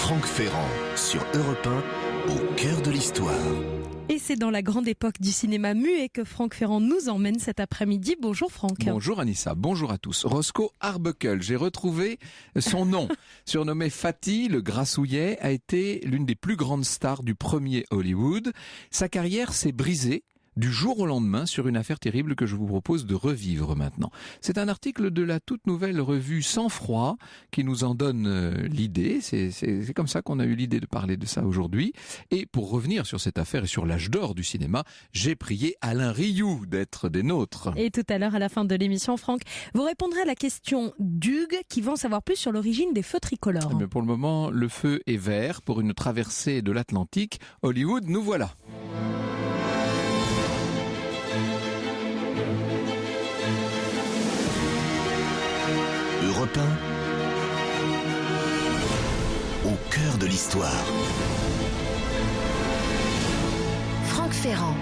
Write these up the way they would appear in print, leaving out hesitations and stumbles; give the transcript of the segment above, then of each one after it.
Franck Ferrand sur Europe 1, au cœur de l'histoire. Et c'est dans la grande époque du cinéma muet que Franck Ferrand nous emmène cet après-midi. Bonjour Franck. Bonjour Anissa, bonjour à tous. Roscoe Arbuckle, j'ai retrouvé son nom. Surnommé Fatty, le grassouillet, a été l'une des plus grandes stars du premier Hollywood. Sa carrière s'est brisée du jour au lendemain sur une affaire terrible que je vous propose de revivre maintenant. C'est un article de la toute nouvelle revue Sang Froid qui nous en donne l'idée. C'est comme ça qu'on a eu l'idée de parler de ça aujourd'hui. Et pour revenir sur cette affaire et sur l'âge d'or du cinéma, j'ai prié Alain Rioux d'être des nôtres. Et tout à l'heure, à la fin de l'émission, Franck, vous répondrez à la question d'Hugues qui va en savoir plus sur l'origine des feux tricolores. Mais pour le moment, le feu est vert pour une traversée de l'Atlantique. Hollywood, nous voilà. Europe 1, au cœur de l'histoire. Franck Ferrand.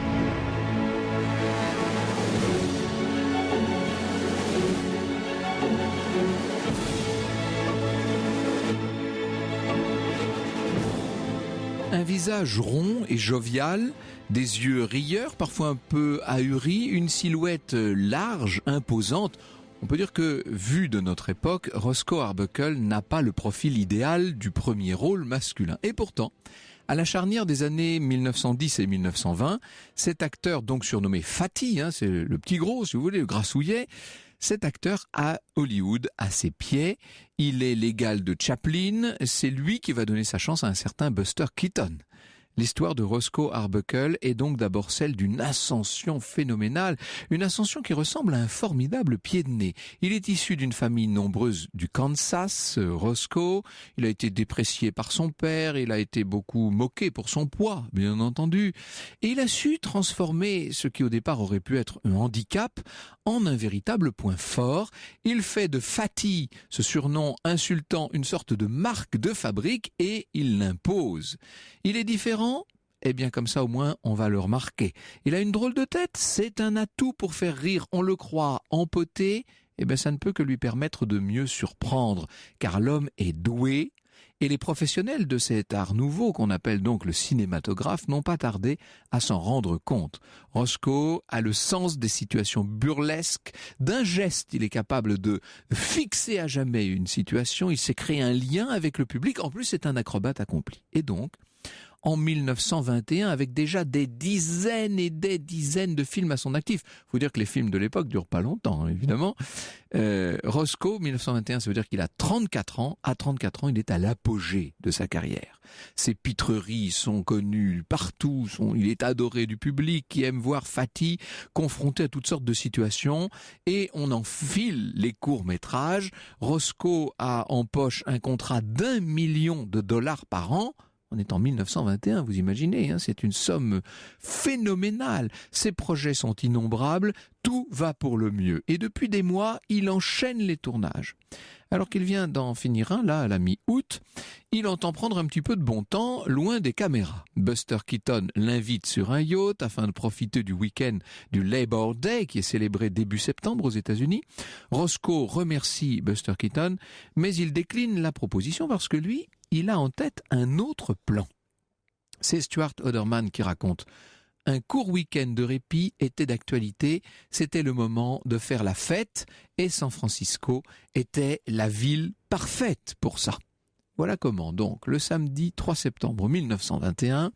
Un visage rond et jovial, des yeux rieurs, parfois un peu ahuris, une silhouette large, imposante. On peut dire que, vu de notre époque, Roscoe Arbuckle n'a pas le profil idéal du premier rôle masculin. Et pourtant, à la charnière des années 1910 et 1920, cet acteur, donc surnommé Fatty, c'est le petit gros, si vous voulez, le grassouillet, cet acteur à Hollywood, à ses pieds, il est l'égal de Chaplin, c'est lui qui va donner sa chance à un certain Buster Keaton. L'histoire de Roscoe Arbuckle est donc d'abord celle d'une ascension phénoménale, une ascension qui ressemble à un formidable pied de nez. Il est issu d'une famille nombreuse du Kansas, Roscoe. Il a été déprécié par son père, il a été beaucoup moqué pour son poids, bien entendu. Et il a su transformer ce qui au départ aurait pu être un handicap en un véritable point fort. Il fait de Fatty, ce surnom insultant, une sorte de marque de fabrique et il l'impose. Il est différent. Eh bien comme ça au moins on va le remarquer. Il a une drôle de tête, c'est un atout pour faire rire, on le croit empoté, eh bien ça ne peut que lui permettre de mieux surprendre, car l'homme est doué, et les professionnels de cet art nouveau qu'on appelle donc le cinématographe n'ont pas tardé à s'en rendre compte. Roscoe a le sens des situations burlesques, d'un geste il est capable de fixer à jamais une situation, il sait créer un lien avec le public, en plus c'est un acrobate accompli. Et donc, en 1921, avec déjà des dizaines et des dizaines de films à son actif. Il faut dire que les films de l'époque durent pas longtemps, évidemment. Roscoe, 1921, ça veut dire qu'il a 34 ans. À 34 ans, il est à l'apogée de sa carrière. Ses pitreries sont connues partout. Il est adoré du public qui aime voir Fatty confronté à toutes sortes de situations. Et on enfile les courts-métrages. Roscoe a en poche un contrat d'1 million de dollars par an. On est en 1921, vous imaginez, c'est une somme phénoménale. Ses projets sont innombrables, tout va pour le mieux. Et depuis des mois, il enchaîne les tournages. Alors qu'il vient d'en finir un, là, à la mi-août, il entend prendre un petit peu de bon temps, loin des caméras. Buster Keaton l'invite sur un yacht afin de profiter du week-end du Labor Day, qui est célébré début septembre aux États-Unis. Roscoe remercie Buster Keaton, mais il décline la proposition parce que lui, il a en tête un autre plan. C'est Stuart Oderman qui raconte. Un court week-end de répit était d'actualité, c'était le moment de faire la fête et San Francisco était la ville parfaite pour ça. Voilà comment donc, le samedi 3 septembre 1921,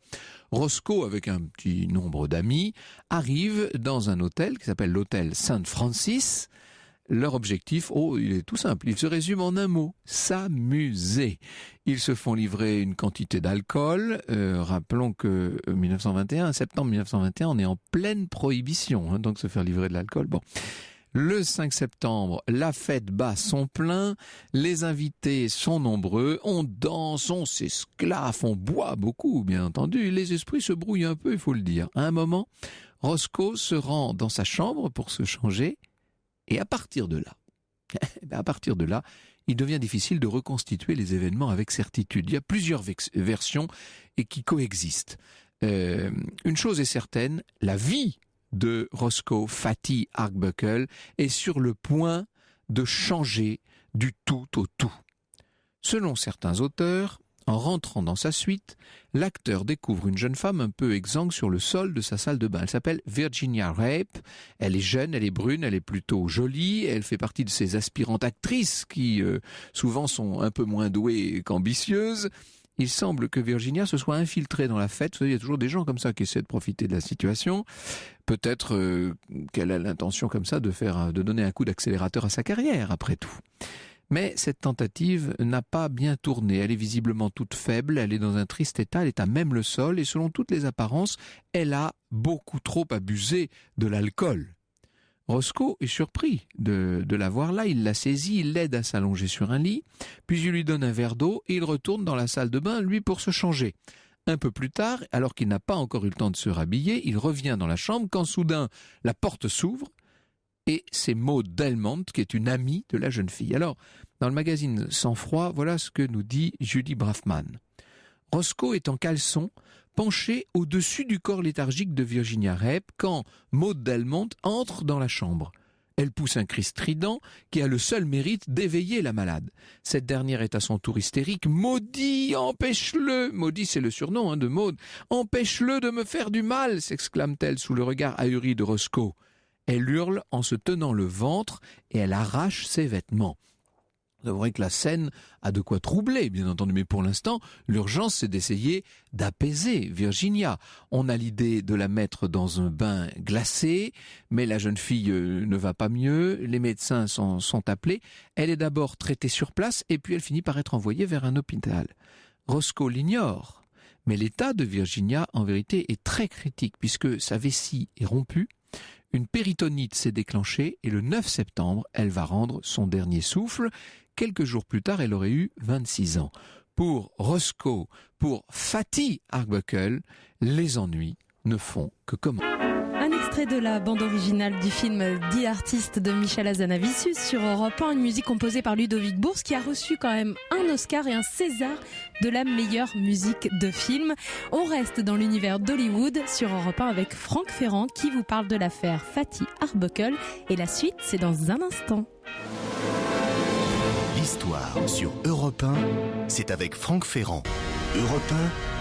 Roscoe, avec un petit nombre d'amis, arrive dans un hôtel qui s'appelle l'hôtel St. Francis. Leur objectif, il est tout simple, il se résume en un mot, s'amuser. Ils se font livrer une quantité d'alcool, rappelons que 1921, septembre 1921, on est en pleine prohibition, donc se faire livrer de l'alcool, bon. Le 5 septembre, la fête bat son plein, les invités sont nombreux, on danse, on s'esclaffe, on boit beaucoup, bien entendu, les esprits se brouillent un peu, il faut le dire. À un moment, Roscoe se rend dans sa chambre pour se changer, et à partir de là, il devient difficile de reconstituer les événements avec certitude. Il y a plusieurs versions et qui coexistent. Une chose est certaine, la vie de Roscoe Fatty Arbuckle est sur le point de changer du tout au tout. Selon certains auteurs, En rentrant dans sa suite, l'acteur découvre une jeune femme un peu exsangue sur le sol de sa salle de bain. Elle s'appelle Virginia Rape. Elle est jeune, elle est brune, elle est plutôt jolie. Elle fait partie de ces aspirantes actrices qui souvent sont un peu moins douées qu'ambitieuses. Il semble que Virginia se soit infiltrée dans la fête. Il y a toujours des gens comme ça qui essaient de profiter de la situation. Peut-être qu'elle a l'intention comme ça de donner un coup d'accélérateur à sa carrière, après tout. Mais cette tentative n'a pas bien tourné. Elle est visiblement toute faible, elle est dans un triste état, elle est à même le sol et selon toutes les apparences, elle a beaucoup trop abusé de l'alcool. Roscoe est surpris de la voir là, il la saisit, il l'aide à s'allonger sur un lit, puis il lui donne un verre d'eau et il retourne dans la salle de bain, lui, pour se changer. Un peu plus tard, alors qu'il n'a pas encore eu le temps de se rhabiller, il revient dans la chambre quand soudain la porte s'ouvre et c'est Maud Delmont qui est une amie de la jeune fille. Alors, dans le magazine Sang Froid, voilà ce que nous dit Julie Brafman. Roscoe est en caleçon, penché au-dessus du corps léthargique de Virginia Rape quand Maud Delmont entre dans la chambre. Elle pousse un cri strident qui a le seul mérite d'éveiller la malade. Cette dernière est à son tour hystérique. « Maudit, empêche-le !» Maudit, c'est le surnom de Maud. « Empêche-le de me faire du mal !» s'exclame-t-elle sous le regard ahuri de Roscoe. Elle hurle en se tenant le ventre et elle arrache ses vêtements. Vous avouerez que la scène a de quoi troubler, bien entendu, mais pour l'instant, l'urgence, c'est d'essayer d'apaiser Virginia. On a l'idée de la mettre dans un bain glacé, mais la jeune fille ne va pas mieux, les médecins sont appelés. Elle est d'abord traitée sur place, et puis elle finit par être envoyée vers un hôpital. Roscoe l'ignore, mais l'état de Virginia, en vérité, est très critique, puisque sa vessie est rompue, une péritonite s'est déclenchée, et le 9 septembre, elle va rendre son dernier souffle. Quelques jours plus tard, elle aurait eu 26 ans. Pour Roscoe, pour Fatty Arbuckle, les ennuis ne font que commencer. Un extrait de la bande originale du film The Artist de Michel Hazanavicius sur Europe 1, une musique composée par Ludovic Bourse qui a reçu quand même un Oscar et un César de la meilleure musique de film. On reste dans l'univers d'Hollywood sur Europe 1 avec Franck Ferrand qui vous parle de l'affaire Fatty Arbuckle et la suite c'est dans un instant. L'histoire sur Europe 1, c'est avec Franck Ferrand. Europe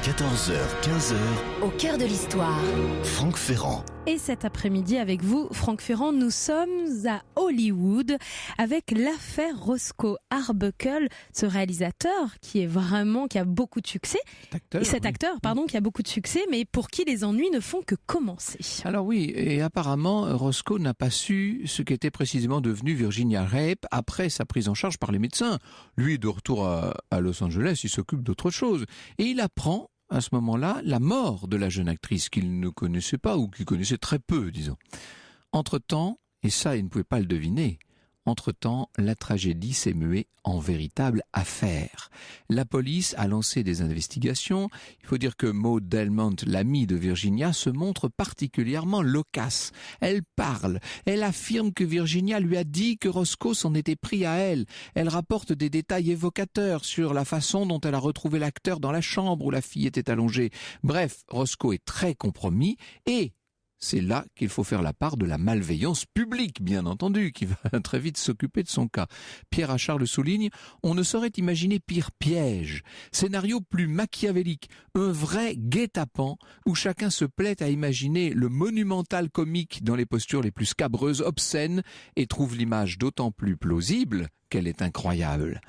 1, 14h, 15h. Au cœur de l'histoire. Franck Ferrand. Et cet après-midi avec vous, Franck Ferrand, nous sommes à Hollywood avec l'affaire Roscoe Arbuckle, ce réalisateur qui a beaucoup de succès. Cet acteur, qui a beaucoup de succès, mais pour qui les ennuis ne font que commencer. Alors oui, et apparemment, Roscoe n'a pas su ce qu'était précisément devenu Virginia Rape après sa prise en charge par les médecins. Lui, de retour à Los Angeles, il s'occupe d'autre chose. Et il apprend à ce moment-là la mort de la jeune actrice qu'il ne connaissait pas ou qu'il connaissait très peu, disons. Entre-temps, et ça il ne pouvait pas le deviner, entre-temps, la tragédie s'est muée en véritable affaire. La police a lancé des investigations. Il faut dire que Maud Delmont, l'amie de Virginia, se montre particulièrement loquace. Elle parle. Elle affirme que Virginia lui a dit que Roscoe s'en était pris à elle. Elle rapporte des détails évocateurs sur la façon dont elle a retrouvé l'acteur dans la chambre où la fille était allongée. Bref, Roscoe est très compromis et c'est là qu'il faut faire la part de la malveillance publique, bien entendu, qui va très vite s'occuper de son cas. Pierre Achard le souligne, on ne saurait imaginer pire piège, scénario plus machiavélique, un vrai guet-apens où chacun se plaît à imaginer le monumental comique dans les postures les plus scabreuses, obscènes, et trouve l'image d'autant plus plausible qu'elle est incroyable.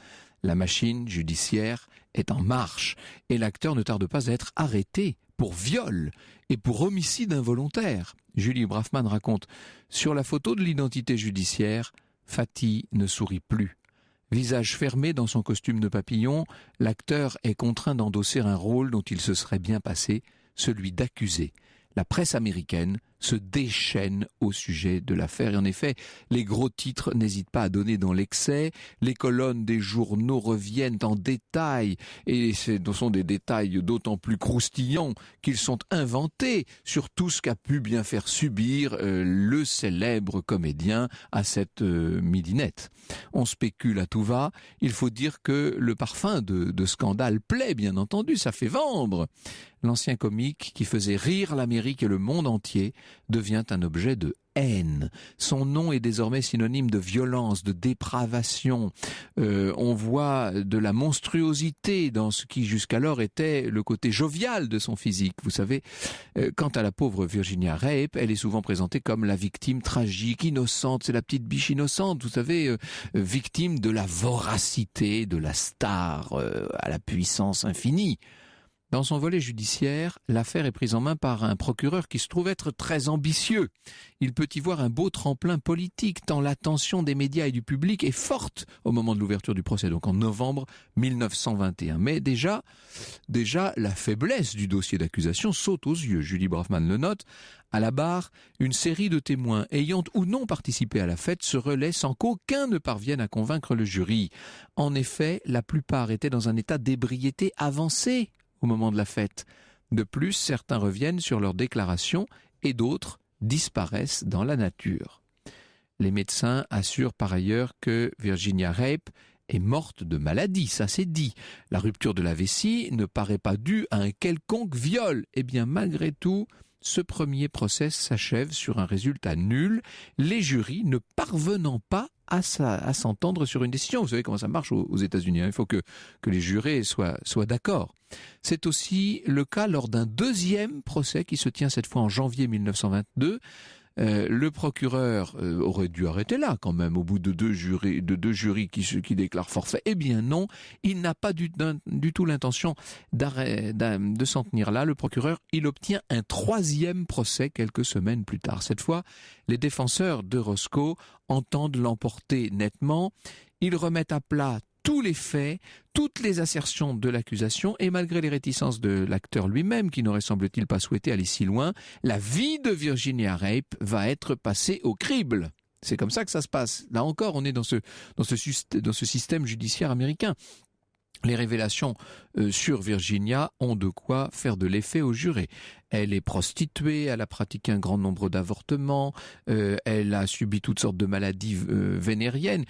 La machine judiciaire est en marche et l'acteur ne tarde pas à être arrêté pour viol et pour homicide involontaire. Julie Brafman raconte « Sur la photo de l'identité judiciaire, Fatty ne sourit plus. Visage fermé dans son costume de papillon, l'acteur est contraint d'endosser un rôle dont il se serait bien passé, celui d'accusé. La presse américaine se déchaîne au sujet de l'affaire. Et en effet, les gros titres n'hésitent pas à donner dans l'excès. Les colonnes des journaux reviennent en détail. Et ce sont des détails d'autant plus croustillants qu'ils sont inventés sur tout ce qu'a pu bien faire subir le célèbre comédien à cette midinette. On spécule à tout va. Il faut dire que le parfum de scandale plaît, bien entendu. Ça fait vendre. L'ancien comique qui faisait rire l'Amérique et le monde entier devient un objet de haine. Son nom est désormais synonyme de violence, de dépravation. On voit de la monstruosité dans ce qui jusqu'alors était le côté jovial de son physique. Vous savez, quant à la pauvre Virginia Rape, elle est souvent présentée comme la victime tragique, innocente, c'est la petite biche innocente, vous savez, victime de la voracité de la star à la puissance infinie. Dans son volet judiciaire, l'affaire est prise en main par un procureur qui se trouve être très ambitieux. Il peut y voir un beau tremplin politique, tant l'attention des médias et du public est forte au moment de l'ouverture du procès, donc en novembre 1921. Mais déjà, la faiblesse du dossier d'accusation saute aux yeux. Julie Brafman le note. À la barre, une série de témoins ayant ou non participé à la fête se relaient sans qu'aucun ne parvienne à convaincre le jury. En effet, la plupart étaient dans un état d'ébriété avancé au moment de la fête. De plus, certains reviennent sur leurs déclarations et d'autres disparaissent dans la nature. Les médecins assurent par ailleurs que Virginia Rape est morte de maladie, ça c'est dit. La rupture de la vessie ne paraît pas due à un quelconque viol. Eh bien, malgré tout, ce premier procès s'achève sur un résultat nul, les jurys ne parvenant pas à s'entendre sur une décision. Vous savez comment ça marche aux États-Unis, hein. Il faut que les jurés soient d'accord. C'est aussi le cas lors d'un deuxième procès qui se tient cette fois en janvier 1922. Le procureur aurait dû arrêter là quand même au bout de deux jurys qui déclarent forfait. Eh bien non, il n'a pas du tout l'intention de s'en tenir là. Le procureur, il obtient un troisième procès quelques semaines plus tard. Cette fois, les défenseurs de Roscoe entendent l'emporter nettement. Ils remettent à plat tous les faits, toutes les assertions de l'accusation, et malgré les réticences de l'acteur lui-même, qui n'aurait semble-t-il pas souhaité aller si loin, la vie de Virginia Rape va être passée au crible. C'est comme ça que ça se passe. Là encore, on est dans ce système judiciaire américain. Les révélations sur Virginia ont de quoi faire de l'effet aux jurés. Elle est prostituée, elle a pratiqué un grand nombre d'avortements, elle a subi toutes sortes de maladies vénériennes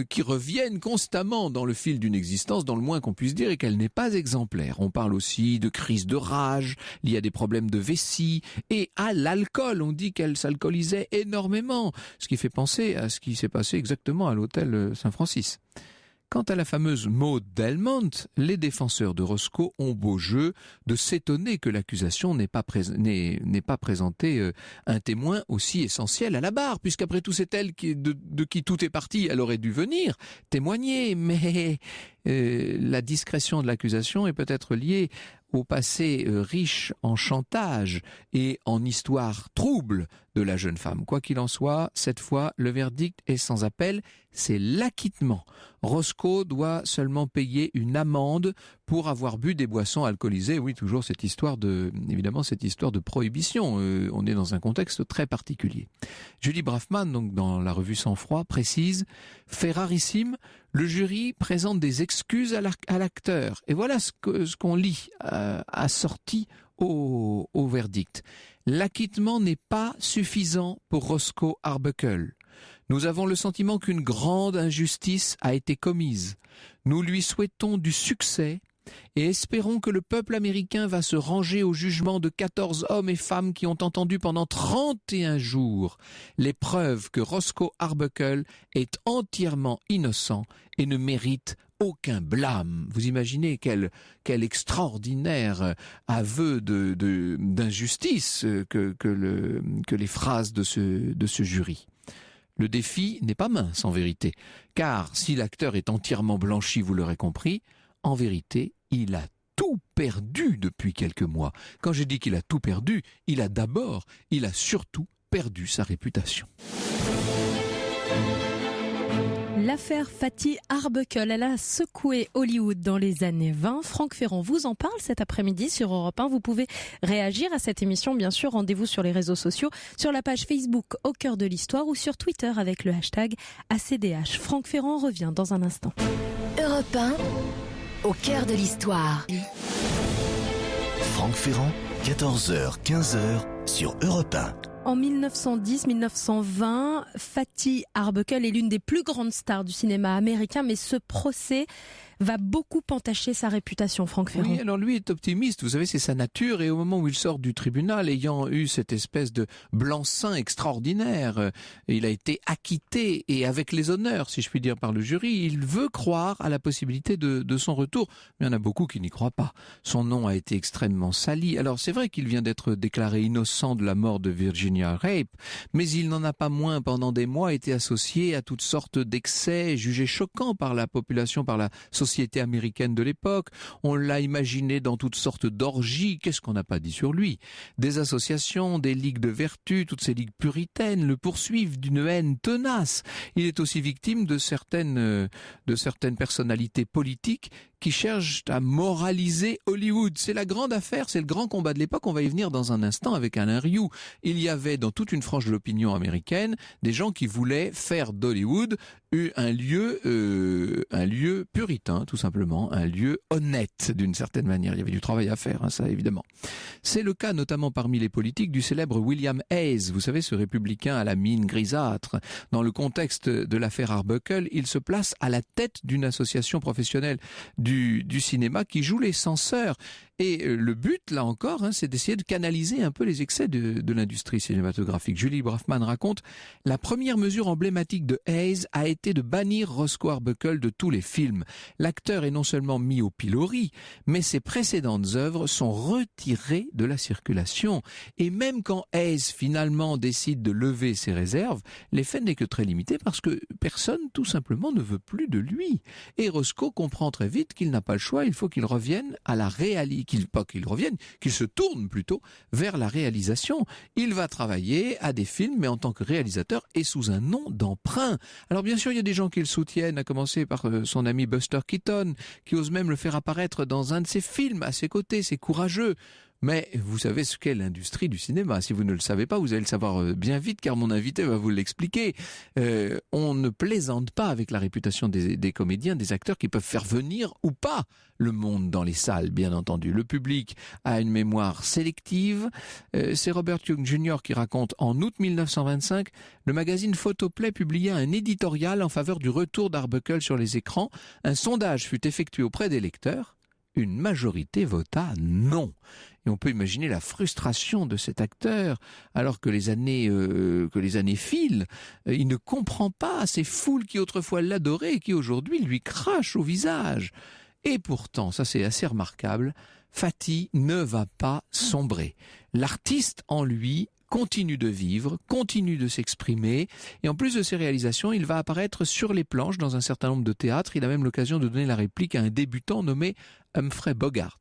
qui reviennent constamment dans le fil d'une existence, dans le moins qu'on puisse dire, et qu'elle n'est pas exemplaire. On parle aussi de crises de rage, liées à des problèmes de vessie et à l'alcool. On dit qu'elle s'alcoolisait énormément, ce qui fait penser à ce qui s'est passé exactement à l'hôtel Saint-Francis. Quant à la fameuse Maud Delmont, les défenseurs de Roscoe ont beau jeu de s'étonner que l'accusation n'ait pas présenté un témoin aussi essentiel à la barre, puisqu'après tout c'est elle de qui tout est parti, elle aurait dû venir témoigner, mais la discrétion de l'accusation est peut-être liée au passé riche en chantage et en histoire trouble de la jeune femme. Quoi qu'il en soit, cette fois, le verdict est sans appel, c'est l'acquittement. Roscoe doit seulement payer une amende pour avoir bu des boissons alcoolisées. Oui, toujours cette histoire de prohibition. On est dans un contexte très particulier. Julie Brafman, donc dans la revue Sang Froid, précise « Fait rarissime, le jury présente des excuses à l'acteur. » Et voilà ce qu'on lit assorti au verdict. L'acquittement n'est pas suffisant pour Roscoe Arbuckle. Nous avons le sentiment qu'une grande injustice a été commise. Nous lui souhaitons du succès et espérons que le peuple américain va se ranger au jugement de 14 hommes et femmes qui ont entendu pendant 31 jours les preuves que Roscoe Arbuckle est entièrement innocent et ne mérite aucun blâme. Vous imaginez quel extraordinaire aveu d'injustice que les phrases de ce jury. Le défi n'est pas mince en vérité, car si l'acteur est entièrement blanchi, vous l'aurez compris, en vérité, il a tout perdu depuis quelques mois. Quand je dis qu'il a tout perdu, il a surtout perdu sa réputation. L'affaire Fatty Arbuckle, elle a secoué Hollywood dans les années 20. Franck Ferrand vous en parle cet après-midi sur Europe 1. Vous pouvez réagir à cette émission, bien sûr. Rendez-vous sur les réseaux sociaux, sur la page Facebook Au cœur de l'histoire ou sur Twitter avec le hashtag ACDH. Franck Ferrand revient dans un instant. Europe 1, au cœur de l'histoire. Franck Ferrand, 14h, 15h sur Europe 1. En 1910-1920, Fatty Arbuckle est l'une des plus grandes stars du cinéma américain, mais ce procès va beaucoup entacher sa réputation, Franck Ferrand. Oui, alors lui est optimiste, vous savez, c'est sa nature, et au moment où il sort du tribunal, ayant eu cette espèce de blanc-seing extraordinaire, il a été acquitté, et avec les honneurs, si je puis dire, par le jury, il veut croire à la possibilité de son retour. Mais il y en a beaucoup qui n'y croient pas. Son nom a été extrêmement sali. Alors c'est vrai qu'il vient d'être déclaré innocent de la mort de Virginia Rape, mais il n'en a pas moins pendant des mois été associé à toutes sortes d'excès jugés choquants par la population, par la société américaine de l'époque. On l'a imaginé dans toutes sortes d'orgies. Qu'est-ce qu'on n'a pas dit sur lui? Des associations, des ligues de vertu, toutes ces ligues puritaines le poursuivent d'une haine tenace. Il est aussi victime de certaines personnalités politiques qui cherchent à moraliser Hollywood. C'est la grande affaire, c'est le grand combat de l'époque. On va y venir dans un instant avec Alain Rioux. Il y avait dans toute une frange de l'opinion américaine des gens qui voulaient faire d'Hollywood un lieu puritain, tout simplement, un lieu honnête d'une certaine manière. Il y avait du travail à faire, ça évidemment. C'est le cas notamment parmi les politiques du célèbre William Hayes, vous savez, ce républicain à la mine grisâtre. Dans le contexte de l'affaire Arbuckle, il se place à la tête d'une association professionnelle du cinéma qui joue les censeurs. Et le but, là encore, c'est d'essayer de canaliser un peu les excès de l'industrie cinématographique. Julie Brafman raconte « La première mesure emblématique de Hayes a été de bannir Roscoe Arbuckle de tous les films. L'acteur est non seulement mis au pilori, mais ses précédentes œuvres sont retirées de la circulation. Et même quand Hayes finalement décide de lever ses réserves, l'effet n'est que très limité parce que personne, tout simplement, ne veut plus de lui. Et Roscoe comprend très vite qu'il n'a pas le choix, il faut qu'il revienne à la réalité. Qu'il se tourne plutôt vers la réalisation. Il va travailler à des films, mais en tant que réalisateur et sous un nom d'emprunt. Alors bien sûr, il y a des gens qui le soutiennent, à commencer par son ami Buster Keaton, qui ose même le faire apparaître dans un de ses films à ses côtés. C'est courageux. Mais vous savez ce qu'est l'industrie du cinéma. Si vous ne le savez pas, vous allez le savoir bien vite, car mon invité va vous l'expliquer. On ne plaisante pas avec la réputation des comédiens, des acteurs qui peuvent faire venir ou pas le monde dans les salles, bien entendu. Le public a une mémoire sélective. C'est Robert Young Jr. qui raconte en août 1925, le magazine Photoplay publia un éditorial en faveur du retour d'Arbuckle sur les écrans. Un sondage fut effectué auprès des lecteurs. Une majorité vota non. Et on peut imaginer la frustration de cet acteur, alors que les années filent. Il ne comprend pas ces foules qui autrefois l'adoraient et qui aujourd'hui lui crachent au visage. Et pourtant, ça c'est assez remarquable, Fatih ne va pas sombrer. L'artiste en lui continue de vivre, continue de s'exprimer, et en plus de ses réalisations, il va apparaître sur les planches dans un certain nombre de théâtres. Il a même l'occasion de donner la réplique à un débutant nommé Humphrey Bogart.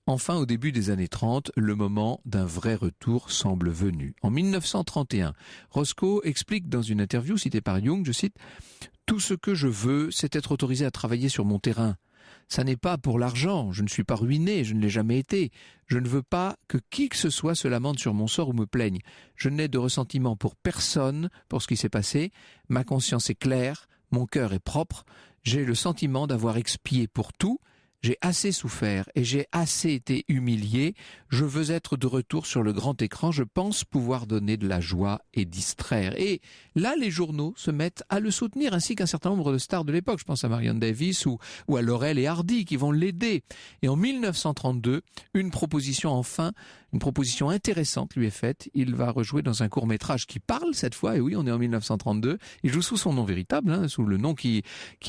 Enfin, au début des années 30, le moment d'un vrai retour semble venu. En 1931, Roscoe explique dans une interview citée par Young, je cite, « Tout ce que je veux, c'est être autorisé à travailler sur mon terrain. Ça n'est pas pour l'argent, je ne suis pas ruiné, je ne l'ai jamais été. Je ne veux pas que qui que ce soit se lamente sur mon sort ou me plaigne. Je n'ai de ressentiment pour personne pour ce qui s'est passé. Ma conscience est claire, mon cœur est propre. J'ai le sentiment d'avoir expié pour tout. J'ai assez souffert et j'ai assez été humilié. Je veux être de retour sur le grand écran. Je pense pouvoir donner de la joie et distraire. » Et là, les journaux se mettent à le soutenir, ainsi qu'un certain nombre de stars de l'époque. Je pense à Marion Davis ou à Laurel et Hardy qui vont l'aider. Et en 1932, une proposition intéressante lui est faite. Il va rejouer dans un court-métrage qui parle cette fois. Et oui, on est en 1932. Il joue sous son nom véritable, sous le nom qui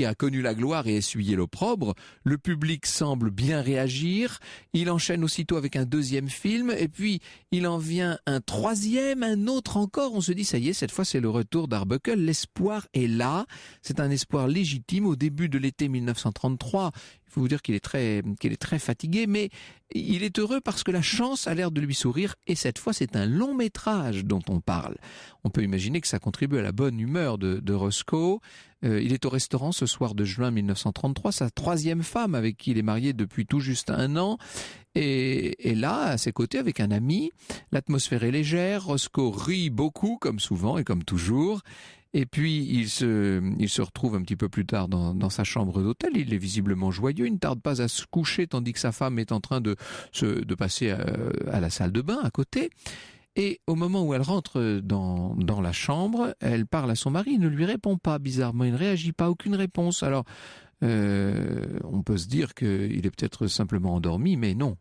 a connu la gloire et essuyé l'opprobre. Le public semble bien réagir. Il enchaîne aussitôt avec un deuxième film. Et puis, il en vient un troisième, un autre encore. On se dit, ça y est, cette fois, c'est le retour d'Arbuckle. L'espoir est là. C'est un espoir légitime au début de l'été 1933. Il faut vous dire qu'il est très fatigué, mais il est heureux parce que la chance a l'air de lui sourire, et cette fois c'est un long métrage dont on parle. On peut imaginer que ça contribue à la bonne humeur de Roscoe. Il est au restaurant ce soir de juin 1933, sa troisième femme avec qui il est marié depuis tout juste 1 an, et là, à ses côtés, avec un ami. L'atmosphère est légère, Roscoe rit beaucoup, comme souvent et comme toujours. Et puis, il se retrouve un petit peu plus tard dans sa chambre d'hôtel. Il est visiblement joyeux. Il ne tarde pas à se coucher, tandis que sa femme est en train de passer à la salle de bain à côté. Et au moment où elle rentre dans la chambre, elle parle à son mari. Il ne lui répond pas, bizarrement. Il ne réagit pas, aucune réponse. Alors, on peut se dire qu'il est peut-être simplement endormi, mais non.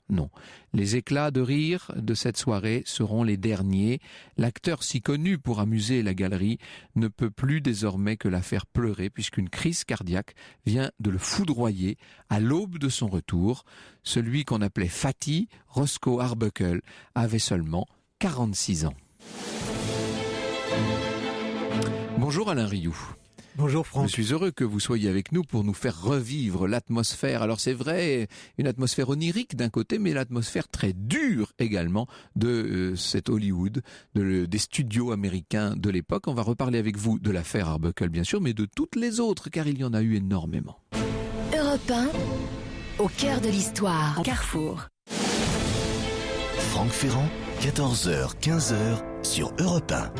Les éclats de rire de cette soirée seront les derniers. L'acteur si connu pour amuser la galerie ne peut plus désormais que la faire pleurer, puisqu'une crise cardiaque vient de le foudroyer à l'aube de son retour. Celui qu'on appelait Fatih, Roscoe Arbuckle, avait seulement 46 ans. Bonjour Alain Rioux. Bonjour Franck. Je suis heureux que vous soyez avec nous pour nous faire revivre l'atmosphère. Alors c'est vrai, une atmosphère onirique d'un côté, mais l'atmosphère très dure également de cet Hollywood, des studios américains de l'époque. On va reparler avec vous de l'affaire Arbuckle bien sûr, mais de toutes les autres, car il y en a eu énormément. Europe 1, au cœur de l'histoire. Carrefour. Franck Ferrand, 14h, 15h sur Europe 1.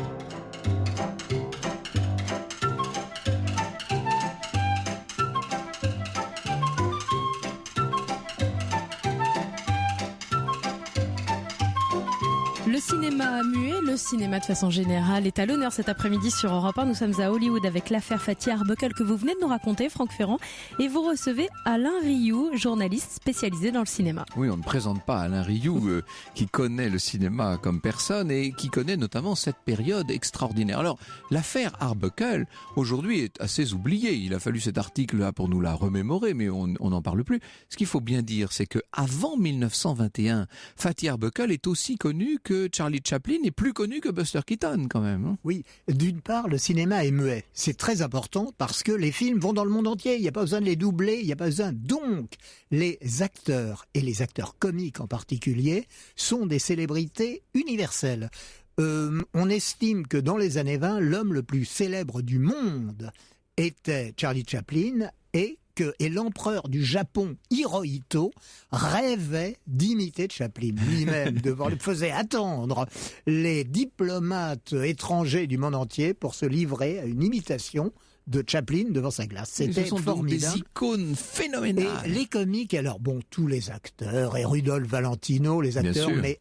Le cinéma muet, le cinéma de façon générale, est à l'honneur cet après-midi sur Europe 1. Nous sommes à Hollywood avec l'affaire Fatih Arbuckle que vous venez de nous raconter, Franck Ferrand. Et vous recevez Alain Rioux, journaliste spécialisé dans le cinéma. Oui, on ne présente pas Alain Rioux, qui connaît le cinéma comme personne et qui connaît notamment cette période extraordinaire. Alors, l'affaire Arbuckle, aujourd'hui, est assez oubliée. Il a fallu cet article-là pour nous la remémorer, mais on n'en parle plus. Ce qu'il faut bien dire, c'est qu'avant 1921, Fatih Arbuckle est aussi connu que Charlie Chaplin est plus connu que Buster Keaton quand même. Hein. Oui, d'une part, le cinéma est muet. C'est très important parce que les films vont dans le monde entier. Il n'y a pas besoin de les doubler, il n'y a pas besoin. Donc, les acteurs, et les acteurs comiques en particulier, sont des célébrités universelles. On estime que dans les années 20, l'homme le plus célèbre du monde était Charlie Chaplin et l'empereur du Japon, Hirohito, rêvait d'imiter Chaplin. Lui-même faisait attendre les diplomates étrangers du monde entier pour se livrer à une imitation de Chaplin devant sa glace. C'était formidable. Ce sont des icônes phénoménales. Et les comiques, alors tous les acteurs, et Rudolph Valentino, les acteurs, mais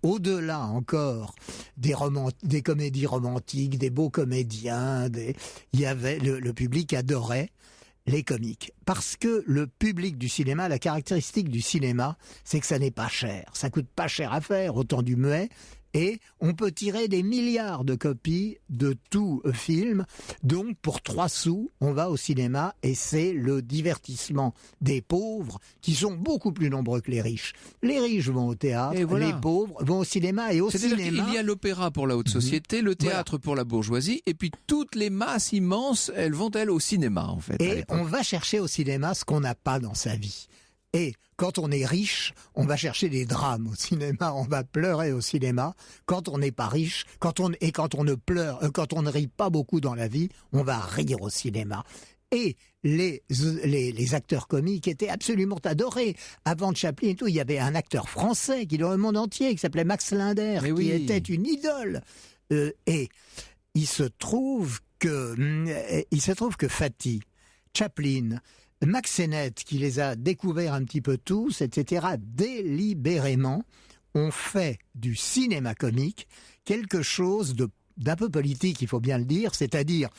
au-delà encore des comédies romantiques, des beaux comédiens, le public adorait les comiques. Parce que le public du cinéma, la caractéristique du cinéma, c'est que ça n'est pas cher. Ça coûte pas cher à faire, autant du muet. Et on peut tirer des milliards de copies de tout film. Donc, pour 3 sous, on va au cinéma et c'est le divertissement des pauvres qui sont beaucoup plus nombreux que les riches. Les riches vont au théâtre, les pauvres vont au cinéma et au cinéma. C'est-à-dire qu'il y a l'opéra pour la haute société, le théâtre pour la bourgeoisie et puis toutes les masses immenses, elles vont au cinéma en fait. Et on va chercher au cinéma ce qu'on n'a pas dans sa vie. Et quand on est riche, on va chercher des drames au cinéma, on va pleurer au cinéma. Quand on n'est pas riche, quand on ne rit pas beaucoup dans la vie, on va rire au cinéma. Et les acteurs comiques étaient absolument adorés. Avant Chaplin et tout, il y avait un acteur français qui est dans le monde entier, qui s'appelait Max Linder, qui était une idole. Et il se trouve que Fatih, Chaplin, Max Sennett, qui les a découverts un petit peu tous, etc., délibérément, ont fait du cinéma comique quelque chose d'un peu politique, il faut bien le dire, c'est-à-dire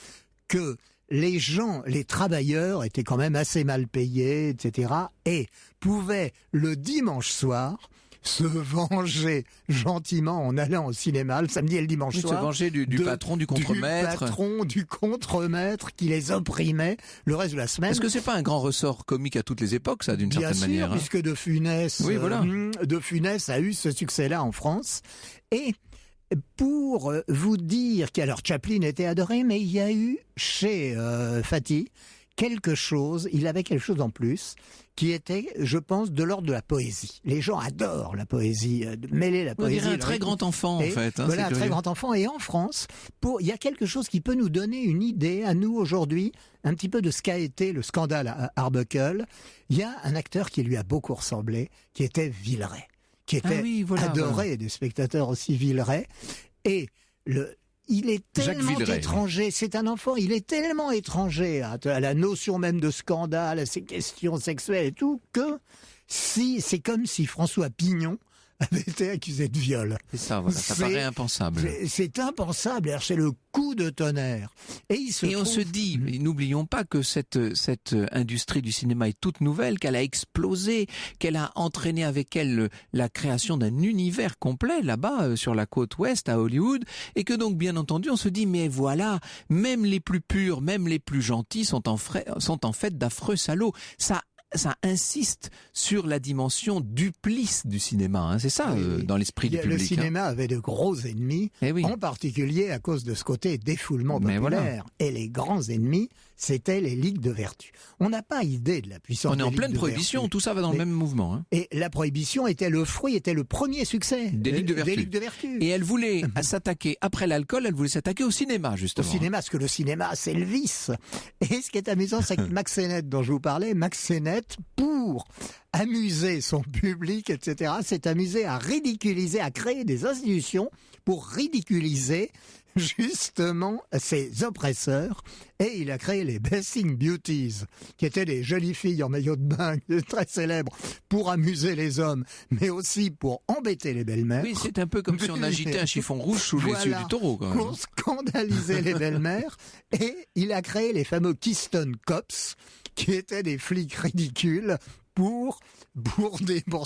que les gens, les travailleurs étaient quand même assez mal payés, etc., et pouvaient, le dimanche soir, se venger gentiment en allant au cinéma le samedi et le dimanche soir. Se venger du patron, du contremaître. Du patron, du contremaître qui les opprimait le reste de la semaine. Est-ce que c'est pas un grand ressort comique à toutes les époques, ça, d'une certaine manière? Bien sûr, puisque De Funès, De Funès a eu ce succès-là en France. Et pour vous dire qu'alors Chaplin était adoré, mais il y a eu chez Fatih il avait quelque chose en plus, qui était, je pense, de l'ordre de la poésie. Les gens adorent la poésie, mêler la poésie. On dirait un très grand enfant, en fait. Voilà, un très grand enfant. Et en France, il y a quelque chose qui peut nous donner une idée, à nous, aujourd'hui, un petit peu de ce qu'a été le scandale Arbuckle. Il y a un acteur qui lui a beaucoup ressemblé, qui était Villeray, qui était adoré des spectateurs aussi, Villeray. Et il est tellement étranger, c'est un enfant, il est tellement étranger à la notion même de scandale, à ces questions sexuelles et tout, que c'est comme si François Pignon avait été accusé de viol. C'est ça, voilà, ça paraît impensable. C'est impensable, alors c'est le coup de tonnerre. Et on se dit, mais n'oublions pas que cette industrie du cinéma est toute nouvelle, qu'elle a explosé, qu'elle a entraîné avec elle la création d'un univers complet là-bas sur la côte ouest à Hollywood, et que donc bien entendu on se dit mais voilà, même les plus purs, même les plus gentils sont en fait d'affreux salauds. Ça insiste sur la dimension duplice du cinéma, hein. C'est ça dans l'esprit du public. Le cinéma avait de gros ennemis, en particulier à cause de ce côté défoulement populaire. Voilà. Et les grands ennemis, c'était les ligues de vertu. On n'a pas idée de la puissance des ligues de vertu. On est en pleine prohibition, tout ça va dans le même mouvement. Hein. Et la prohibition était le premier succès des ligues de vertu. Et elle voulait s'attaquer, après l'alcool, elle voulait s'attaquer au cinéma, justement. Au cinéma, parce que le cinéma, c'est le vice. Et ce qui est amusant, c'est que Max Sennett, dont je vous parlais, Max Sennett, pour amuser son public, etc., s'est amusé à ridiculiser, à créer des institutions pour ridiculiser justement ses oppresseurs, et il a créé les Bathing Beauties, qui étaient des jolies filles en maillot de bain très célèbres pour amuser les hommes, mais aussi pour embêter les belles-mères. Oui, c'est un peu comme si on agitait un chiffon rouge sous les yeux du taureau, quand même. Pour scandaliser les belles-mères, et il a créé les fameux Keystone Cops, qui étaient des flics ridicules pour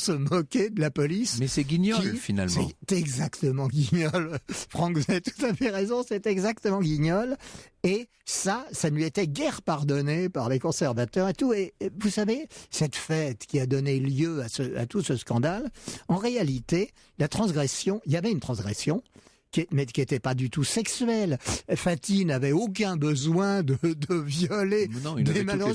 se moquer de la police. Mais c'est Guignol, finalement. C'est exactement Guignol. Franck, vous avez tout à fait raison, c'est exactement Guignol. Et ça ne lui était guère pardonné par les conservateurs et tout. Et vous savez, cette fête qui a donné lieu à tout ce scandale, en réalité, il y avait une transgression, mais qui n'était pas du tout sexuelle. Fatih n'avait aucun besoin de violer des malheureux.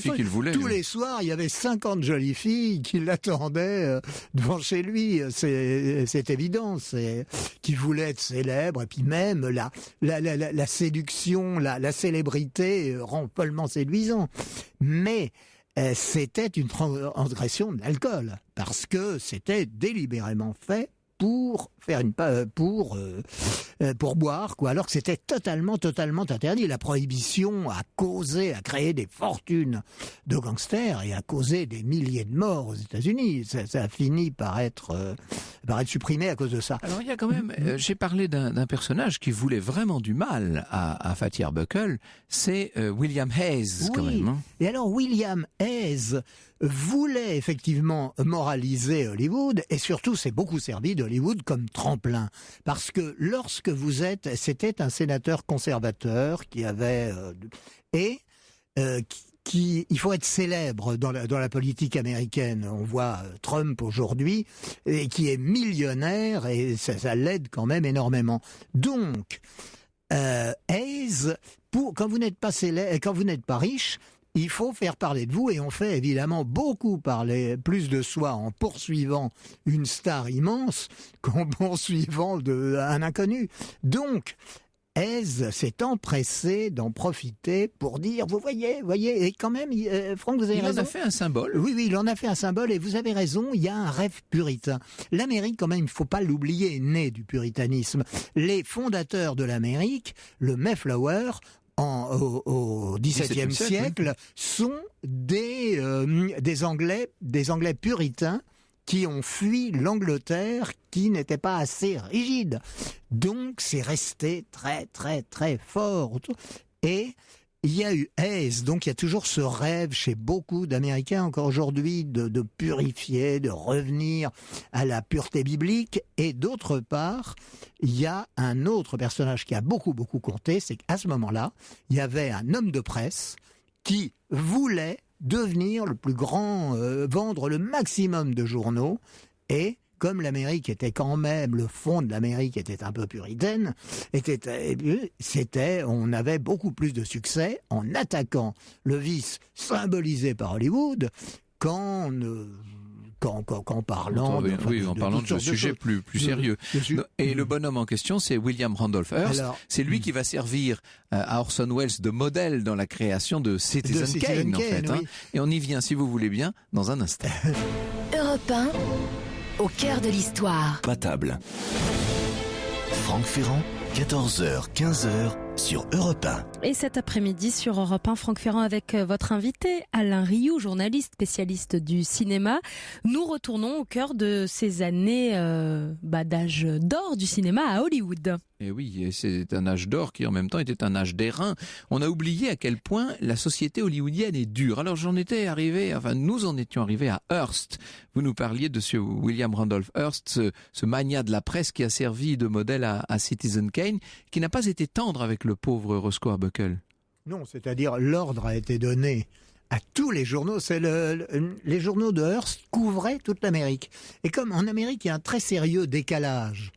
Tous les soirs, il y avait 50 jolies filles qui l'attendaient devant chez lui. C'est évident, qui voulaient être célèbres. Et puis même la séduction, la célébrité rend follement séduisant. Mais c'était une transgression de l'alcool, parce que c'était délibérément fait pour boire, quoi, alors que c'était totalement interdit. La prohibition a créé des fortunes de gangsters et a causé des milliers de morts aux États-Unis. Ça a fini par être supprimé à cause de ça. Alors il y a quand même, j'ai parlé d'un personnage qui voulait vraiment du mal à Fatih Arbuckle, c'est William Hayes, quand même. Hein. Et alors William Hayes voulait effectivement moraliser Hollywood, et surtout s'est beaucoup servi d'Hollywood comme tremplin. Parce que c'était un sénateur conservateur qui avait il faut être célèbre dans la politique américaine. On voit Trump aujourd'hui, et qui est millionnaire, et ça l'aide quand même énormément. Donc, Hayes, quand vous n'êtes pas riche, il faut faire parler de vous, et on fait évidemment beaucoup parler plus de soi en poursuivant une star immense qu'en poursuivant un inconnu. Donc, Hayes s'est empressé d'en profiter pour dire, vous voyez, et quand même, Franck, vous avez raison. Il en a fait un symbole. Oui, il en a fait un symbole, et vous avez raison, il y a un rêve puritain. L'Amérique, quand même, il ne faut pas l'oublier, est née du puritanisme. Les fondateurs de l'Amérique, le Mayflower, au XVIIe siècle, sont des Anglais puritains qui ont fui l'Angleterre, qui n'était pas assez rigide. Donc c'est resté très très très fort. Et il y a eu Hayes, donc il y a toujours ce rêve chez beaucoup d'Américains encore aujourd'hui de purifier, de revenir à la pureté biblique. Et d'autre part, il y a un autre personnage qui a beaucoup compté, c'est qu'à ce moment-là, il y avait un homme de presse qui voulait devenir le plus grand, vendre le maximum de journaux, et comme l'Amérique était quand même, le fond de l'Amérique était un peu puritaine, on avait beaucoup plus de succès en attaquant le vice symbolisé par Hollywood qu'en parlant de ce sujet plus sérieux. Et le bonhomme en question, c'est William Randolph Hearst. C'est lui qui va servir à Orson Welles de modèle dans la création de Citizen Kane, en fait. Oui. Hein. Et on y vient, si vous voulez bien, dans un instant. Europe 1, au cœur de l'histoire. Pas table. Franck Ferrand, 14h, 15h, sur Europe 1. Et cet après-midi sur Europe 1, Franck Ferrand avec votre invité Alain Rioux, journaliste spécialiste du cinéma. Nous retournons au cœur de ces années d'âge d'or du cinéma à Hollywood. Et oui, c'est un âge d'or qui en même temps était un âge d'airain. On a oublié à quel point la société hollywoodienne est dure. Alors nous en étions arrivés à Hearst. Vous nous parliez de ce William Randolph Hearst, ce magnat de la presse qui a servi de modèle à Citizen Kane, qui n'a pas été tendre avec le pauvre Roscoe Arbuckle. Non, c'est-à-dire l'ordre a été donné à tous les journaux. Les journaux de Hearst couvraient toute l'Amérique. Et comme en Amérique, il y a un très sérieux décalage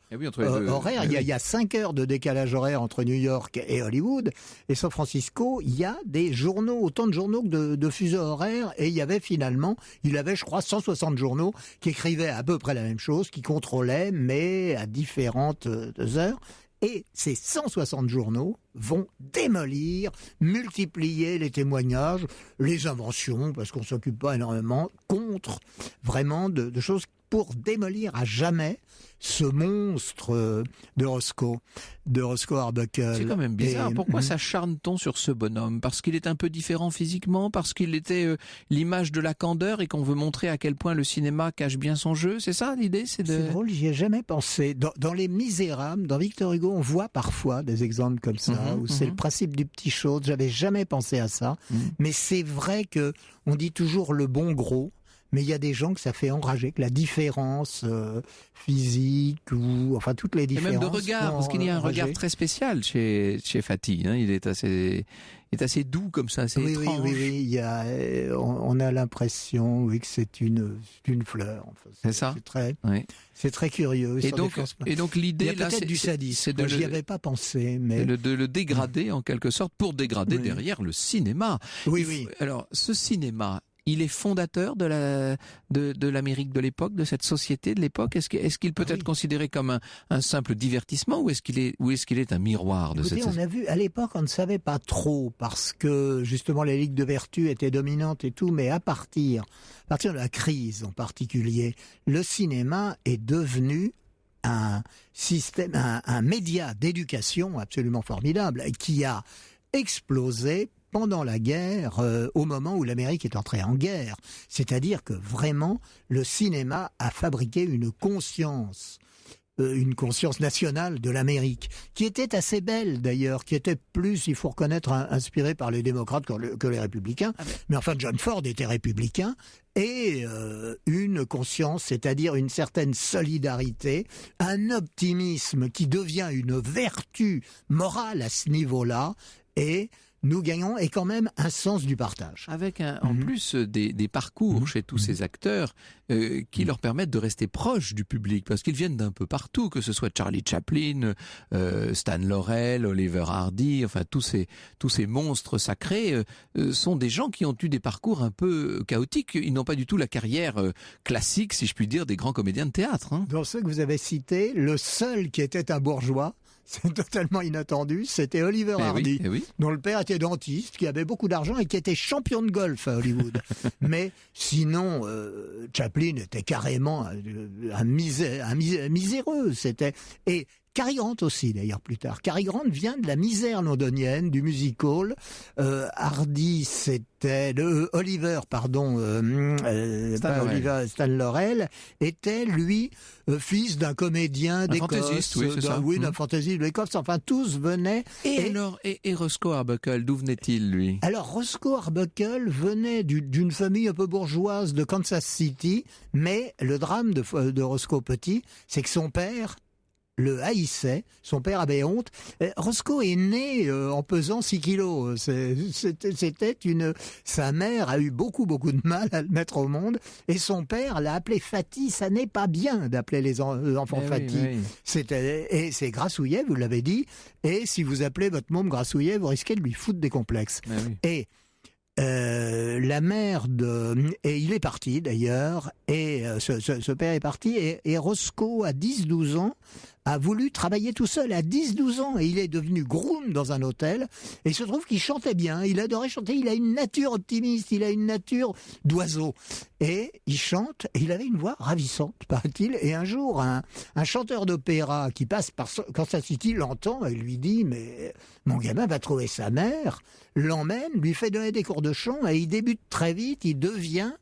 horaire, il y a 5 heures de décalage horaire entre New York et Hollywood. Et San Francisco, il y a des journaux, autant de journaux que de fuseaux horaires. Et il avait, je crois, 160 journaux qui écrivaient à peu près la même chose, qui contrôlaient, mais à différentes heures. Et ces 160 journaux vont démolir, multiplier les témoignages, les inventions, parce qu'on ne s'occupe pas énormément, contre vraiment de choses pour démolir à jamais ce monstre de Roscoe Arbuckle. C'est quand même bizarre. Pourquoi s'acharne-t-on sur ce bonhomme? Parce qu'il est un peu différent physiquement? Parce qu'il était l'image de la candeur et qu'on veut montrer à quel point le cinéma cache bien son jeu? C'est ça l'idée? C'est drôle, j'y ai jamais pensé. Dans Les Misérables, dans Victor Hugo, on voit parfois des exemples comme ça, où c'est le principe du petit chose. J'avais jamais pensé à ça. Mais c'est vrai que on dit toujours le bon gros. Mais il y a des gens que ça fait enrager, que la différence physique ou enfin toutes les différences. Et même de regard, parce qu'il y a un regard très spécial chez Fatih. Hein, il est assez doux comme ça, assez étrange. Oui. On a l'impression, que c'est une fleur. Enfin, c'est ça. C'est très curieux. Et donc l'idée là, c'est du sadisme. J'y avais pas pensé, mais de le dégrader en quelque sorte pour dégrader derrière le cinéma. Oui. Alors ce cinéma. Il est fondateur de l'Amérique de l'époque, de cette société de l'époque. Est-ce qu'il peut être considéré comme un simple divertissement ou est-ce qu'il est un miroir de cette société? On a vu, à l'époque, on ne savait pas trop parce que, justement, les ligues de vertu étaient dominantes et tout, mais à partir de la crise en particulier, le cinéma est devenu un média d'éducation absolument formidable qui a explosé pendant la guerre, au moment où l'Amérique est entrée en guerre. C'est-à-dire que vraiment, le cinéma a fabriqué une conscience nationale de l'Amérique, qui était assez belle d'ailleurs, qui était plus, il faut reconnaître, inspirée par les démocrates que les républicains. Mais enfin, John Ford était républicain, et une conscience, c'est-à-dire une certaine solidarité, un optimisme qui devient une vertu morale à ce niveau-là, et nous gagnons, et quand même un sens du partage. Avec en plus des parcours chez tous ces acteurs qui leur permettent de rester proches du public, parce qu'ils viennent d'un peu partout, que ce soit Charlie Chaplin, Stan Laurel, Oliver Hardy, enfin tous ces monstres sacrés sont des gens qui ont eu des parcours un peu chaotiques. Ils n'ont pas du tout la carrière classique, si je puis dire, des grands comédiens de théâtre. Hein. Dans ceux que vous avez cités, le seul qui était un bourgeois, c'est totalement inattendu, c'était Oliver Hardy, dont le père était dentiste, qui avait beaucoup d'argent et qui était champion de golf à Hollywood. Mais sinon, Chaplin était carrément un miséreux. Et Cary Grant aussi, d'ailleurs, plus tard. Cary Grant vient de la misère londonienne, du music hall. Hardy, c'était... Stan Laurel était, lui, fils d'un comédien d'Écosse. D'un fantaisiste d'Écosse. Enfin, tous venaient... Et Roscoe Arbuckle, d'où venait-il, lui? Alors, Roscoe Arbuckle venait d'une famille un peu bourgeoise de Kansas City, mais le drame de Roscoe Petit, c'est que son père le haïssait, son père avait honte. Roscoe est né en pesant 6 kilos. Sa mère a eu beaucoup de mal à le mettre au monde, et son père l'a appelé Fatih. Ça n'est pas bien d'appeler les enfants Fatih. Et c'est grassouillet, vous l'avez dit, et si vous appelez votre môme grassouillet, vous risquez de lui foutre des complexes. Et la mère et il est parti d'ailleurs, et ce père est parti, et Roscoe à 10-12 ans a voulu travailler tout seul à 10-12 ans et il est devenu groom dans un hôtel et il se trouve qu'il chantait bien, il adorait chanter, il a une nature optimiste, il a une nature d'oiseau et il chante et il avait une voix ravissante, paraît-il, et un jour un chanteur d'opéra qui passe par Kansas City l'entend et lui dit mais mon gamin va trouver sa mère, l'emmène, lui fait donner des cours de chant et il débute très vite, il devient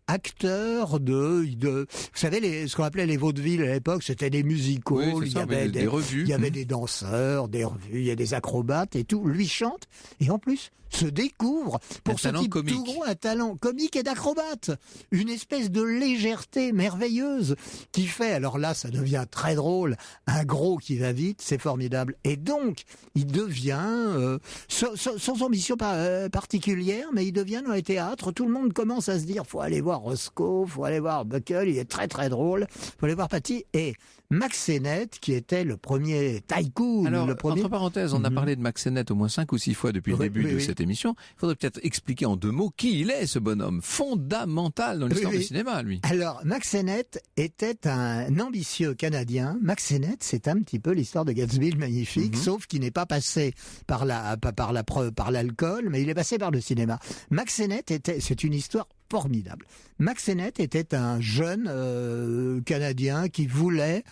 acteur vous savez, ce qu'on appelait les vaudevilles à l'époque, c'était des musicals, oui, il y avait des revues. Il y avait des danseurs, des revues, il y a des acrobates et tout. Lui chante et en plus se découvre pour ce type tout gros un talent comique et d'acrobate. Une espèce de légèreté merveilleuse qui fait, alors là ça devient très drôle, un gros qui va vite, c'est formidable. Et donc il devient, sans ambition particulière, mais il devient dans les théâtres, tout le monde commence à se dire faut aller voir Roscoe, faut aller voir Buckle, il est très très drôle, faut aller voir Patty. Et Mack Sennett, qui était le premier tycoon. Alors, le premier... entre parenthèses, on a parlé de Mack Sennett au moins 5 ou 6 fois depuis le début de cette émission. Il faudrait peut-être expliquer en 2 mots qui il est, ce bonhomme fondamental dans l'histoire du cinéma, lui. Alors, Mack Sennett était un ambitieux Canadien. Mack Sennett, c'est un petit peu l'histoire de Gatsby le Magnifique, sauf qu'il n'est pas passé par l'alcool, mais il est passé par le cinéma. Mack Sennett c'est une histoire formidable. Mack Sennett était un jeune Canadien qui voulait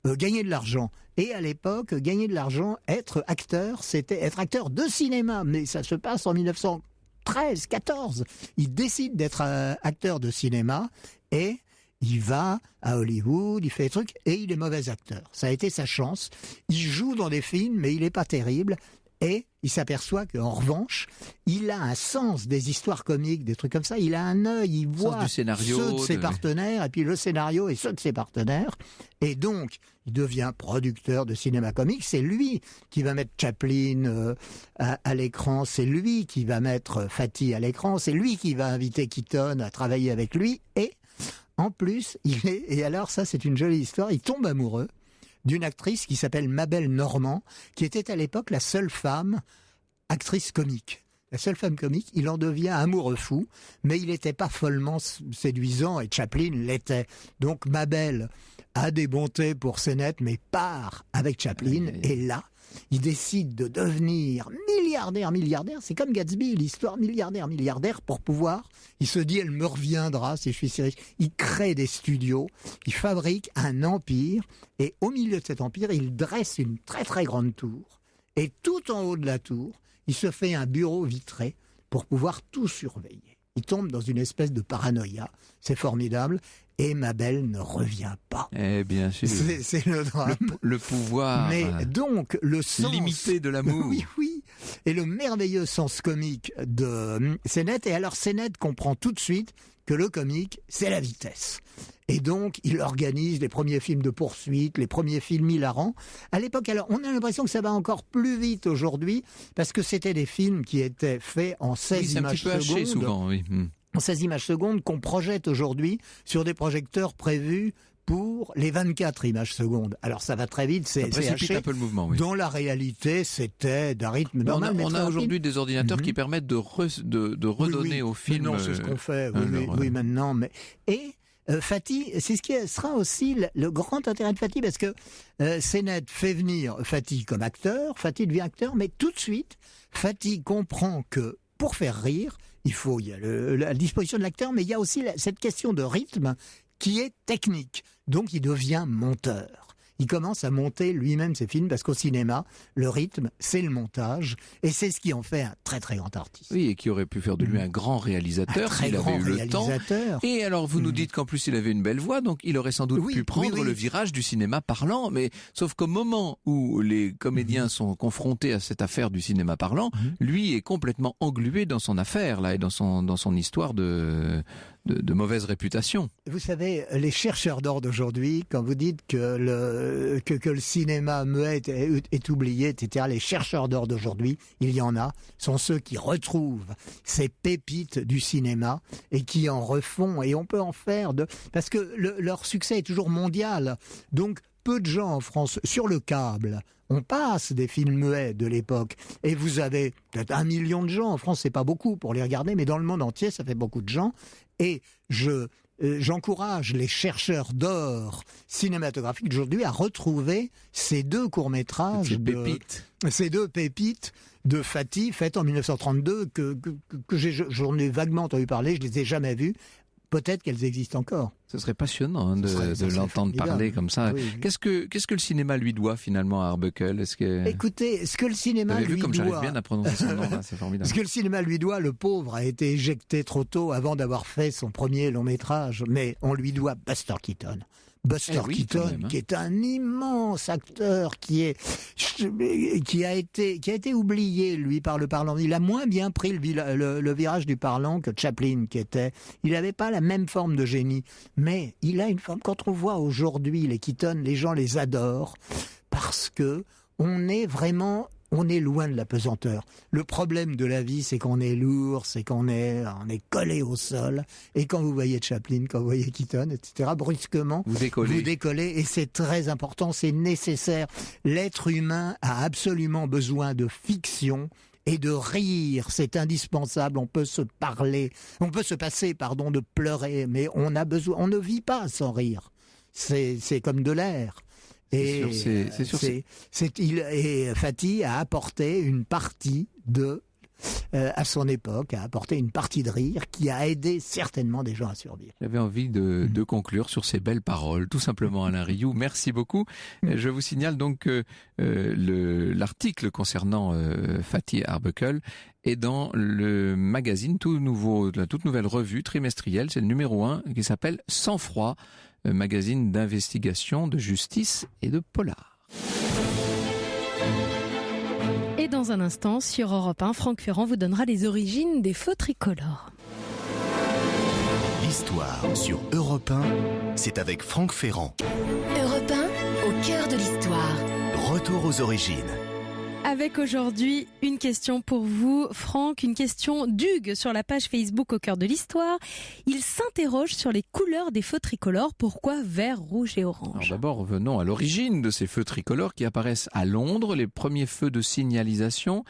gagner de l'argent. Et à l'époque, gagner de l'argent, être acteur, c'était être acteur de cinéma. Mais ça se passe en 1913-14. Il décide d'être acteur de cinéma et il va à Hollywood, il fait des trucs et il est mauvais acteur. Ça a été sa chance. Il joue dans des films, mais il n'est pas terrible. Et il s'aperçoit qu'en revanche, il a un sens des histoires comiques, des trucs comme ça. Il a un œil, il voit ceux de ses partenaires, et puis le scénario et ceux de ses partenaires. Et donc, il devient producteur de cinéma comique. C'est lui qui va mettre Chaplin à l'écran. C'est lui qui va mettre Fatty à l'écran. C'est lui qui va inviter Keaton à travailler avec lui. Et en plus, et alors ça, c'est une jolie histoire, il tombe amoureux d'une actrice qui s'appelle Mabel Normand, qui était à l'époque la seule femme actrice comique. La seule femme comique, il en devient amoureux fou, mais il n'était pas follement séduisant, et Chaplin l'était. Donc Mabel a des bontés pour Sennett, mais part avec Chaplin, et là, il décide de devenir milliardaire. C'est comme Gatsby, l'histoire milliardaire pour pouvoir. Il se dit, elle me reviendra si je suis si riche. Il crée des studios, il fabrique un empire, et au milieu de cet empire, il dresse une très très grande tour. Et tout en haut de la tour, il se fait un bureau vitré pour pouvoir tout surveiller. Il tombe dans une espèce de paranoïa. C'est formidable. Et Mabel ne revient pas. Eh bien sûr. C'est le drame. Le pouvoir. Mais donc, le sens limité de l'amour. Oui. Et le merveilleux sens comique de Sennett. Et alors, Sennett comprend tout de suite que le comique, c'est la vitesse. Et donc, il organise les premiers films de poursuite, les premiers films hilarants. À l'époque, alors, on a l'impression que ça va encore plus vite aujourd'hui, parce que c'était des films qui étaient faits en 16 images secondes. C'est un petit peu haché souvent, oui. En 16 images secondes qu'on projette aujourd'hui sur des projecteurs prévus pour les 24 images secondes. Alors ça va très vite, c'est haché. Un peu le mouvement, oui. Dans la réalité, c'était d'un rythme normal. On a aujourd'hui des ordinateurs qui permettent de redonner au film. Non, c'est ce qu'on fait. Oui, maintenant. Mais et Fatty, c'est ce qui sera aussi le grand intérêt de Fatty, parce que Sennett fait venir Fatty comme acteur. Fatty devient acteur, mais tout de suite, Fatty comprend que pour faire rire, il y a la disposition de l'acteur, mais il y a aussi cette question de rythme qui est technique. Donc il devient monteur. Il commence à monter lui-même ses films, parce qu'au cinéma, le rythme, c'est le montage, et c'est ce qui en fait un très très grand artiste. Oui, et qui aurait pu faire de lui un grand réalisateur s'il avait eu le temps. Et alors vous nous dites qu'en plus il avait une belle voix, donc il aurait sans doute pu prendre le virage du cinéma parlant, mais sauf qu'au moment où les comédiens sont confrontés à cette affaire du cinéma parlant, lui est complètement englué dans son affaire là et dans son histoire de mauvaise réputation. Vous savez, les chercheurs d'or d'aujourd'hui, quand vous dites que le cinéma muet est oublié, etc., les chercheurs d'or d'aujourd'hui, il y en a, sont ceux qui retrouvent ces pépites du cinéma et qui en refont, et on peut en faire parce que leur succès est toujours mondial. Donc, peu de gens en France, sur le câble, on passe des films muets de l'époque, et vous avez peut-être 1 million de gens, en France c'est pas beaucoup pour les regarder, mais dans le monde entier ça fait beaucoup de gens, et je j'encourage les chercheurs d'or cinématographique d'aujourd'hui à retrouver ces deux courts-métrages, ces deux pépites de Fathi, faites en 1932, que j'en ai vaguement entendu parler, je les ai jamais vues. Peut-être qu'elles existent encore. Ce serait passionnant de l'entendre parler comme ça. Oui. Qu'est-ce que le cinéma lui doit finalement à Arbuckle? Écoutez, ce que le cinéma lui doit... comme j'arrive bien à prononcer son nom, là, c'est formidable. Ce que le cinéma lui doit, le pauvre a été éjecté trop tôt avant d'avoir fait son premier long métrage, mais on lui doit Buster Keaton. Keaton, qui est un immense acteur, qui a été oublié, lui, par le parlant. Il a moins bien pris le virage du parlant que Chaplin, il n'avait pas la même forme de génie, mais il a une forme. Quand on voit aujourd'hui les Keaton, les gens les adorent, parce que on est loin de la pesanteur. Le problème de la vie, c'est qu'on est lourd, c'est qu'on est collé au sol. Et quand vous voyez Chaplin, quand vous voyez Keaton, etc., brusquement, vous décollez. Et c'est très important, c'est nécessaire. L'être humain a absolument besoin de fiction et de rire. C'est indispensable. On peut se passer, de pleurer, mais on ne vit pas sans rire. C'est comme de l'air. Et Fathi a apporté une partie à son époque, a apporté une partie de rire qui a aidé certainement des gens à survivre. J'avais envie de conclure sur ces belles paroles, tout simplement, Alain Rioux. Merci beaucoup. Je vous signale donc que l'article concernant Fathi Arbuckle est dans le magazine la toute nouvelle revue trimestrielle, c'est le numéro 1, qui s'appelle Sang froid, magazine d'investigation, de justice et de polar. Et dans un instant, sur Europe 1, Franck Ferrand vous donnera les origines des feux tricolores. L'histoire sur Europe 1, c'est avec Franck Ferrand. Europe 1, au cœur de l'histoire. Retour aux origines. Avec aujourd'hui une question pour vous, Franck, une question d'Hugues sur la page Facebook Au cœur de l'histoire. Il s'interroge sur les couleurs des feux tricolores. Pourquoi vert, rouge et orange? Alors d'abord, revenons à l'origine de ces feux tricolores qui apparaissent à Londres, les premiers feux de signalisation.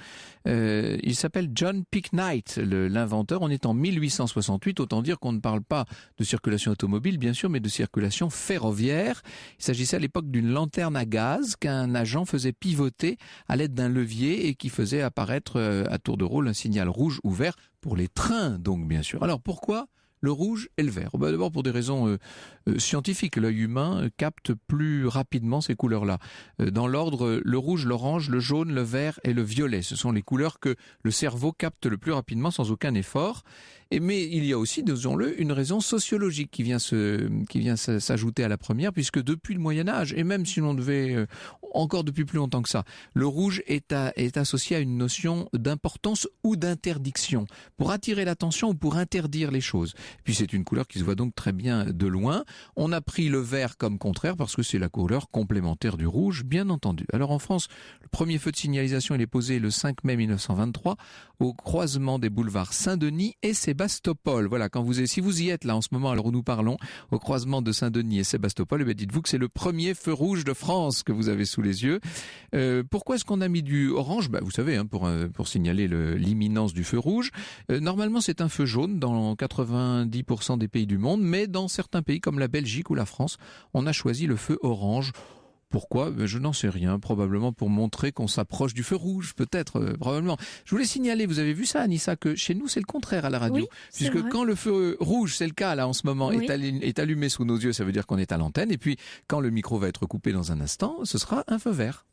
Il s'appelle John Picknight, l'inventeur. On est en 1868, autant dire qu'on ne parle pas de circulation automobile, bien sûr, mais de circulation ferroviaire. Il s'agissait à l'époque d'une lanterne à gaz qu'un agent faisait pivoter à l'aide d'un levier et qui faisait apparaître à tour de rôle un signal rouge ou vert pour les trains, donc bien sûr. Alors pourquoi le rouge et le vert? D'abord pour des raisons scientifiques. L'œil humain capte plus rapidement ces couleurs-là. Dans l'ordre, le rouge, l'orange, le jaune, le vert et le violet. Ce sont les couleurs que le cerveau capte le plus rapidement sans aucun effort. Mais il y a aussi, disons-le, une raison sociologique qui vient s'ajouter à la première, puisque depuis le Moyen-Âge, et même si l'on devait encore depuis plus longtemps que ça, le rouge est associé à une notion d'importance ou d'interdiction, pour attirer l'attention ou pour interdire les choses. Puis c'est une couleur qui se voit donc très bien de loin. On a pris le vert comme contraire parce que c'est la couleur complémentaire du rouge, bien entendu. Alors en France, le premier feu de signalisation il est posé le 5 mai 1923 au croisement des boulevards Saint-Denis et Sébastopol. Voilà, si vous y êtes là en ce moment, alors où nous parlons, au croisement de Saint-Denis et Sébastopol, dites-vous que c'est le premier feu rouge de France que vous avez sous les yeux. Pourquoi est-ce qu'on a mis du orange? Vous savez, pour signaler l'imminence du feu rouge. Normalement, c'est un feu jaune dans 90% des pays du monde, mais dans certains pays comme la Belgique ou la France, on a choisi le feu orange. Pourquoi? Je n'en sais rien. Probablement pour montrer qu'on s'approche du feu rouge, peut-être, probablement. Je voulais signaler, vous avez vu ça, Anissa, que chez nous, c'est le contraire à la radio. Oui, puisque vrai. Quand le feu rouge, c'est le cas là en ce moment, Oui. est allumé sous nos yeux, ça veut dire qu'on est à l'antenne. Et puis, quand le micro va être coupé dans un instant, ce sera un feu vert.